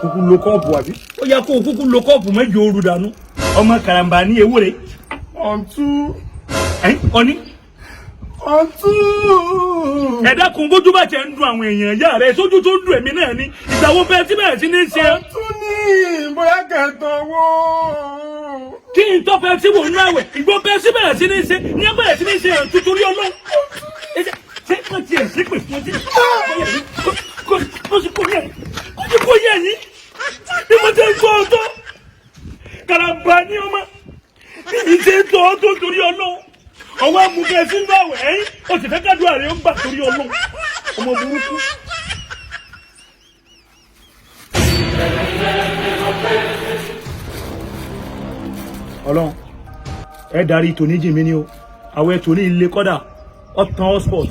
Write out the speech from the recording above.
kúkú lo kọ́ọ̀pù àbí ó yẹ kó kúkú lo kọ́ọ̀pù mẹ́jọ ooru dànù ọmọ karambà ní ewúrẹ́ ọ̀tún ọní. ọ̀tún. ẹ dákun bójú bá tẹ ń dùn àwọn èèyàn ìyá rẹ sójú tó ń dùn èmi náà ni ìgbàwó bẹ́ẹ̀ tí bẹ́ẹ̀ sí ní ṣe. ọ̀tún ní bóyá kẹtàn wó. kí n tọ́ bẹ́ẹ̀ tí mò ń náwẹ̀ ìgbó bẹ́ẹ̀ sí bẹ́ẹ̀ sí ní ṣe ní bẹ́ẹ̀ sí ní ṣe ẹ̀ tuntun rí ọlọ́ ṣé kò tiẹ̀ sí pé fún ọtí kó yẹ yín bí mo ti ń tọ́ ọ tó karambà ní ọmọ bí ti ń tọ́ ọ tó torí ọlọ́ ọwọ́ amúkẹ́ sínú àwẹ̀ ẹ̀yìn o sì fẹ́ kádùn àrẹ ó gbà torí ọlọ́ ọmọ burúkú. ọlọ́run ẹ darí tòní jì mí ni o àwọn ẹ tòní ilé kọ́dà ọ̀tàn hotspot.